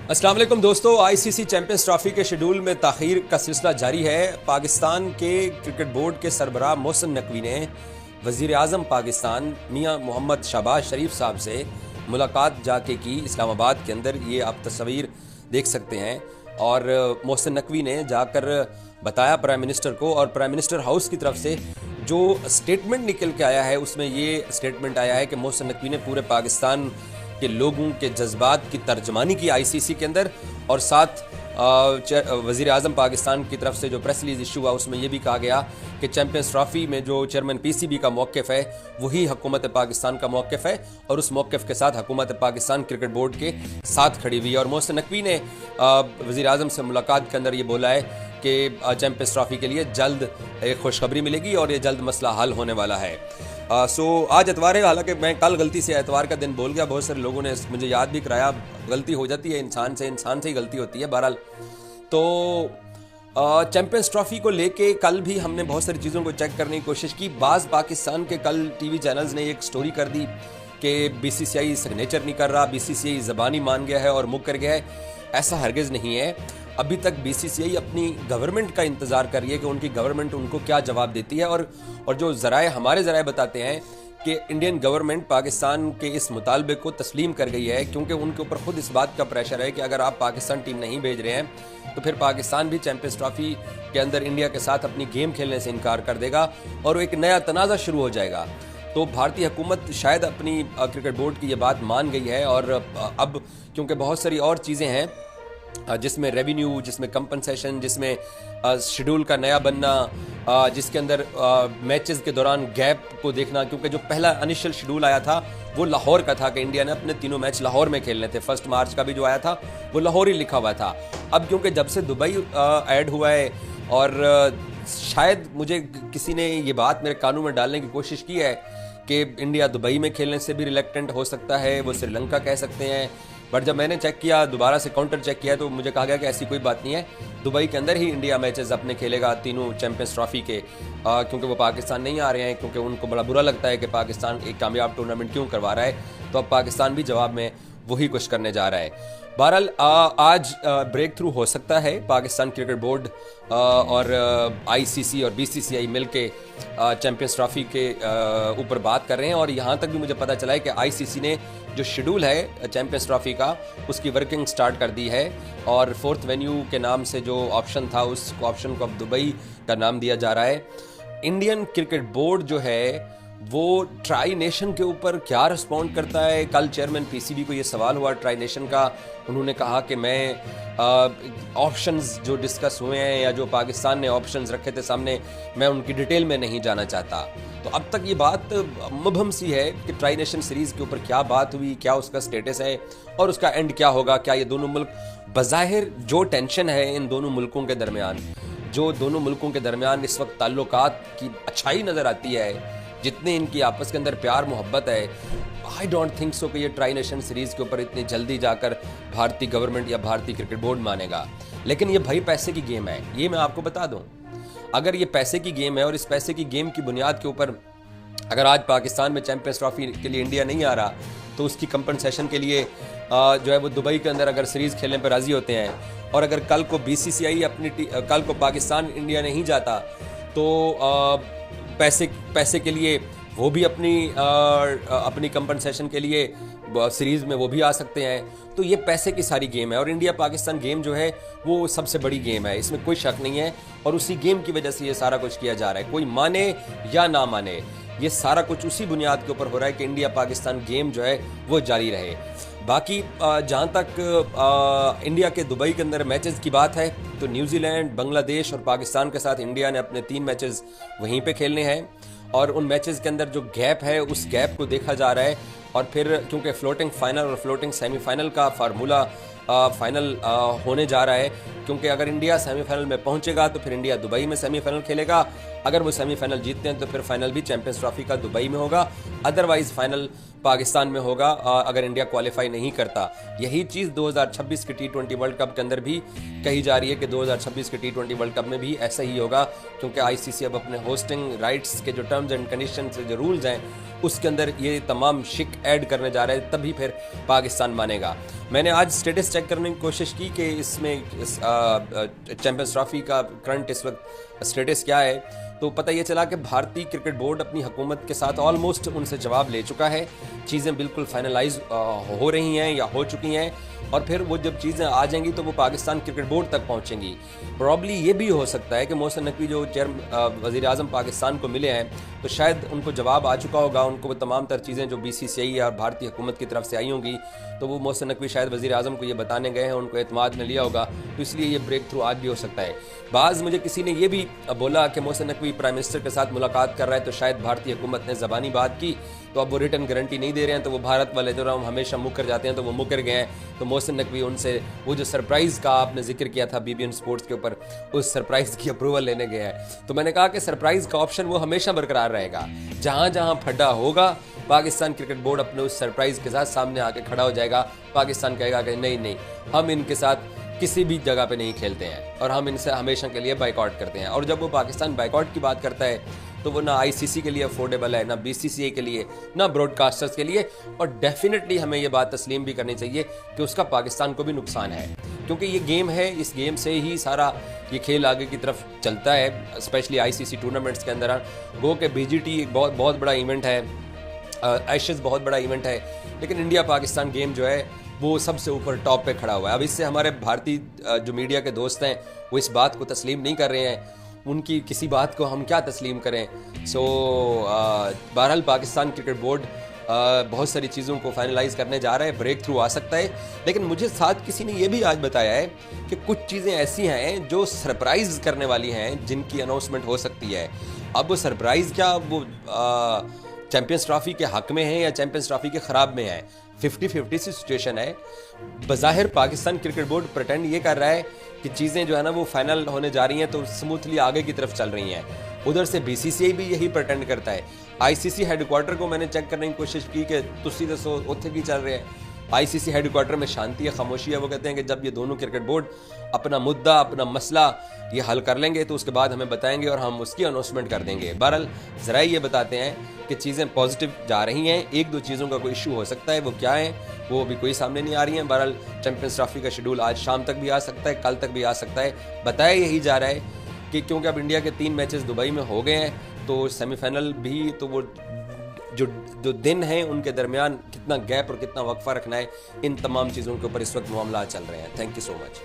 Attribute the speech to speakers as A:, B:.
A: अस्सलाम वालेकुम दोस्तों, आईसीसी चैंपियंस ट्रॉफी के शेड्यूल में ताख़ीर का सिलसिला जारी है। पाकिस्तान के क्रिकेट बोर्ड के सरबराह मोहसिन नकवी ने वज़ीर आज़म पाकिस्तान मियां मोहम्मद शहबाज शरीफ साहब से मुलाकात जाके की इस्लामाबाद के अंदर। ये आप तस्वीर देख सकते हैं। और मोहसिन नकवी ने जाकर बताया प्राइम मिनिस्टर को, और प्राइम मिनिस्टर हाउस की तरफ से जो स्टेटमेंट निकल के आया है उसमें ये स्टेटमेंट आया है कि मोहसिन नकवी ने पूरे पाकिस्तान के लोगों के जज्बात की तर्जमानी की आईसीसी के अंदर। और साथ वज़ीर आज़म पाकिस्तान की तरफ से जो प्रेस रिलीज इशू हुआ उसमें यह भी कहा गया कि चैंपियंस ट्रॉफी में जो चेयरमैन पीसीबी का मौक़िफ़ है वही हुकूमत पाकिस्तान का मौक़िफ़ है, और उस मौक़िफ़ के साथ हुकूमत पाकिस्तान क्रिकेट बोर्ड के साथ खड़ी हुई है। और मोहसिन नकवी ने वज़ीर आज़म से मुलाकात के अंदर ये बोला है कि चैंपियंस ट्रॉफी के लिए जल्द एक खुशखबरी मिलेगी और ये जल्द मसला हल होने वाला है। आज एतवार है, हालांकि मैं कल गलती से एतवार का दिन बोल गया। बहुत सारे लोगों ने मुझे याद भी कराया। गलती हो जाती है, इंसान से ही गलती होती है। बहरहाल तो चैंपियंस ट्रॉफी को लेके कल भी हमने बहुत सारी चीज़ों को चेक करने की कोशिश की। बाज़ पाकिस्तान के कल टीवी चैनल्स ने एक स्टोरी कर दी कि बीसीसीआई सिग्नेचर नहीं कर रहा, बीसीसीआई ज़बानी मान गया है और मुकर गया है। ऐसा हरगिज़ नहीं है। अभी तक बीसीसीआई अपनी गवर्नमेंट का इंतज़ार कर रही है कि उनकी गवर्नमेंट उनको क्या जवाब देती है। और जो ज़राए हमारे ज़राए बताते हैं कि इंडियन गवर्नमेंट पाकिस्तान के इस मुतालबे को तस्लीम कर गई है, क्योंकि उनके ऊपर खुद इस बात का प्रेशर है कि अगर आप पाकिस्तान टीम नहीं भेज रहे हैं तो फिर पाकिस्तान भी चैंपियंस ट्रॉफी के अंदर इंडिया के साथ अपनी गेम खेलने से इनकार कर देगा और एक नया तनाज़ा शुरू हो जाएगा। तो भारतीय हुकूमत शायद अपनी क्रिकेट बोर्ड की ये बात मान गई है। और अब क्योंकि बहुत सारी और चीज़ें हैं जिसमें रेवेन्यू, जिसमें कंपनसेशन, जिसमें शेड्यूल का नया बनना, जिसके अंदर मैचेस के दौरान गैप को देखना, क्योंकि जो पहला इनिशियल शेड्यूल आया था वो लाहौर का था कि इंडिया ने अपने तीनों मैच लाहौर में खेलने थे। 1 मार्च का भी जो आया था वो लाहौर ही लिखा हुआ था। अब क्योंकि जब से दुबई ऐड हुआ है, और शायद मुझे किसी ने ये बात मेरे कानून में डालने की कोशिश की है कि इंडिया दुबई में खेलने से भी रिलेक्टेंट हो सकता है, वो श्रीलंका कह सकते हैं। बट जब मैंने चेक किया, दोबारा से काउंटर चेक किया, तो मुझे कहा गया कि ऐसी कोई बात नहीं है। दुबई के अंदर ही इंडिया मैचेस अपने खेलेगा तीनों चैंपियंस ट्रॉफी के, क्योंकि वो पाकिस्तान नहीं आ रहे हैं, क्योंकि उनको बड़ा बुरा लगता है कि पाकिस्तान एक कामयाब टूर्नामेंट क्यों करवा रहा है। तो अब पाकिस्तान भी जवाब में वही कुछ करने जा रहा है। बहरहाल आज ब्रेक थ्रू हो सकता है। पाकिस्तान क्रिकेट बोर्ड और आईसीसी और बीसीसीआई मिलके चैंपियंस ट्रॉफी के ऊपर बात कर रहे हैं। और यहाँ तक भी मुझे पता चला है कि आईसीसी ने जो शेड्यूल है चैंपियंस ट्रॉफी का उसकी वर्किंग स्टार्ट कर दी है, और 4th वेन्यू के नाम से जो ऑप्शन था उस ऑप्शन को अब दुबई का नाम दिया जा रहा है। इंडियन क्रिकेट बोर्ड जो है वो ट्राई नेशन के ऊपर क्या रिस्पॉन्ड करता है। कल चेयरमैन पीसीबी को ये सवाल हुआ ट्राई नेशन का। उन्होंने कहा कि मैं ऑप्शंस जो डिस्कस हुए हैं या जो पाकिस्तान ने ऑप्शंस रखे थे सामने, मैं उनकी डिटेल में नहीं जाना चाहता। तो अब तक ये बात मुबहम सी है कि ट्राई नेशन सीरीज़ के ऊपर क्या बात हुई, क्या उसका स्टेटस है और उसका एंड क्या होगा। क्या ये दोनों मुल्क, बज़ाहिर जो टेंशन है इन दोनों मुल्कों के दरमियान, जो दोनों मुल्कों के दरमियान इस वक्त ताल्लुकात की अच्छाई नज़र आती है, जितने इनकी आपस के अंदर प्यार मोहब्बत है, आई डोंट थिंक सो कि ये ट्राई नेशन सीरीज़ के ऊपर इतनी जल्दी जाकर भारतीय गवर्नमेंट या भारतीय क्रिकेट बोर्ड मानेगा। लेकिन ये भाई पैसे की गेम है, ये मैं आपको बता दूं। अगर ये पैसे की गेम है और इस पैसे की गेम की बुनियाद के ऊपर अगर आज पाकिस्तान में चैंपियंस ट्रॉफी के लिए इंडिया नहीं आ रहा, तो उसकी कंपनसेशन के लिए जो है वो दुबई के अंदर अगर सीरीज़ खेलने पर राज़ी होते हैं, और अगर कल को बीसीसीआई कल को पाकिस्तान इंडिया नहीं जाता तो पैसे के लिए वो भी अपनी कंपनसेशन के लिए सीरीज़ में वो भी आ सकते हैं। तो ये पैसे की सारी गेम है, और इंडिया पाकिस्तान गेम जो है वो सबसे बड़ी गेम है, इसमें कोई शक नहीं है। और उसी गेम की वजह से ये सारा कुछ किया जा रहा है, कोई माने या ना माने, ये सारा कुछ उसी बुनियाद के ऊपर हो रहा है कि इंडिया पाकिस्तान गेम जो है वो जारी रहे। बाकी जहाँ तक इंडिया के दुबई के अंदर मैचेस की बात है, तो न्यूजीलैंड, बांग्लादेश और पाकिस्तान के साथ इंडिया ने अपने 3 मैचेस वहीं पे खेलने हैं, और उन मैचेस के अंदर जो गैप है उस गैप को देखा जा रहा है। और फिर क्योंकि फ्लोटिंग फाइनल और फ्लोटिंग सेमीफाइनल का फार्मूला फाइनल होने जा रहा है, क्योंकि अगर इंडिया सेमीफाइनल में पहुंचेगा तो फिर इंडिया दुबई में सेमीफाइनल खेलेगा। अगर वो सेमीफाइनल जीतते हैं तो फिर फाइनल भी चैंपियंस ट्रॉफी का दुबई में होगा, अदरवाइज फाइनल पाकिस्तान में होगा अगर इंडिया क्वालिफाई नहीं करता। यही चीज़ 2026 के T20 वर्ल्ड कप के अंदर भी कही जा रही है कि 2026 के T20 वर्ल्ड कप में भी ऐसा ही होगा, क्योंकि आईसीसी अब अपने होस्टिंग राइट्स के जो टर्म्स एंड कंडीशन से जो रूल्स हैं उसके अंदर ये तमाम शिक ऐड करने जा रहे हैं, तभी फिर पाकिस्तान मानेगा। मैंने आज स्टेटस चेक करने की कोशिश की कि इसमें चैंपियंस ट्रॉफी का करंट इस वक्त स्टेटस क्या है, तो पता ये चला कि भारतीय क्रिकेट बोर्ड अपनी हुकूमत के साथ ऑलमोस्ट उनसे जवाब ले चुका है। चीज़ें बिल्कुल फाइनलाइज हो रही हैं या हो चुकी हैं, और फिर वो जब चीज़ें आ जाएंगी तो वो पाकिस्तान क्रिकेट बोर्ड तक पहुंचेंगी। प्रॉब्ली ये भी हो सकता है कि मोहसिन नकवी जो वज़ीर आज़म पाकिस्तान को मिले हैं, तो शायद उनको जवाब आ चुका होगा, उनको वो तमाम तर चीज़ें जो BCCI या भारतीय हुकूमत की तरफ से आई होंगी, तो वो मोहसिन नकवी शायद वज़ीर आज़म को ये बताने गए हैं, उनको एतमाद में लिया होगा, तो इसलिए ये ब्रेक थ्रू आज भी हो सकता है। बाज़ मुझे किसी ने ये भी बोला कि मोहसिन नकवी प्राइम मिनिस्टर के साथ मुलाकात कर रहा है, तो शायद भारतीय हुकूमत ने ज़बानी बात की, तो अब वो रिटर्न गारंटी नहीं दे रहे हैं, तो वो भारत वाले जो हम हमेशा मुकर जाते हैं, तो वो मुकर गए हैं। तो मोहसिन नकवी उनसे वो जो सरप्राइज़ का आपने जिक्र किया था BBN स्पोर्ट्स के ऊपर, उस सरप्राइज़ की अप्रूवल लेने गए हैं। तो मैंने कहा कि सरप्राइज़ का ऑप्शन वो हमेशा बरकरार रहेगा, जहाँ जहाँ फड्डा होगा पाकिस्तान क्रिकेट बोर्ड अपने उस सरप्राइज़ के साथ सामने आके खड़ा हो जाएगा। पाकिस्तान कहेगा कि नहीं, हम इनके साथ किसी भी जगह पे नहीं खेलते हैं और हम इनसे हमेशा के लिए बाइकआउट करते हैं। और जब वो पाकिस्तान बाइकआउट की बात करता है तो वो ना ICC के लिए अफोर्डेबल है, ना BCCI के लिए, ना ब्रॉडकास्टर्स के लिए, और डेफिनेटली हमें ये बात तस्लीम भी करनी चाहिए कि उसका पाकिस्तान को भी नुकसान है, क्योंकि ये गेम है, इस गेम से ही सारा ये खेल आगे की तरफ चलता है, स्पेशली ICC टूर्नामेंट्स के अंदर। गो के BGT एक बहुत बड़ा इवेंट है, एशेज़ बहुत बड़ा इवेंट है, लेकिन इंडिया पाकिस्तान गेम जो है वो सबसे ऊपर टॉप पे खड़ा हुआ है। अब इससे हमारे भारतीय जो मीडिया के दोस्त हैं वो इस बात को तस्लीम नहीं कर रहे हैं, उनकी किसी बात को हम क्या तस्लीम करें। बहरहाल पाकिस्तान क्रिकेट बोर्ड बहुत सारी चीज़ों को फाइनलाइज करने जा रहा है, ब्रेक थ्रू आ सकता है, लेकिन मुझे साथ किसी ने ये भी आज बताया है कि कुछ चीज़ें ऐसी हैं जो सरप्राइज़ करने वाली हैं, जिनकी अनाउंसमेंट हो सकती है। अब वो सरप्राइज़ क्या, वो चैंपियंस ट्रॉफी के हक में है या चैंपियंस ट्रॉफी के ख़राब में है, 50-50 सी सिचुएशन है। बज़ाहिर पाकिस्तान क्रिकेट बोर्ड प्रिटेंड ये कर रहा है कि चीज़ें जो है ना वो फाइनल होने जा रही हैं, तो स्मूथली आगे की तरफ चल रही हैं। उधर से BCCI भी यही प्रिटेंड करता है। ICC हेडक्वार्टर को मैंने चेक करने की कोशिश की कि तुसी दसो उत्थे की चल रहे हैं। ICC हेडक्वार्टर में शांति है, खामोशी है। वो कहते हैं कि जब ये दोनों क्रिकेट बोर्ड अपना मुद्दा, अपना मसला ये हल कर लेंगे तो उसके बाद हमें बताएंगे और हम उसकी अनाउंसमेंट कर देंगे। बहरहाल ज़रा ये बताते हैं कि चीज़ें पॉजिटिव जा रही हैं। एक दो चीज़ों का कोई इशू हो सकता है, वो क्या है वो अभी कोई सामने नहीं आ रही हैं। बहरहाल चैंपियंस ट्रॉफी का शेड्यूल आज शाम तक भी आ सकता है, कल तक भी आ सकता है। बताया यही जा रहा है कि क्योंकि अब इंडिया के 3 मैचेस दुबई में हो गए हैं, तो सेमीफाइनल भी, तो वो जो दिन हैं उनके दरमियान कितना गैप और कितना वक्फा रखना है, इन तमाम चीज़ों के ऊपर इस वक्त मामला चल रहे हैं। Thank you so much.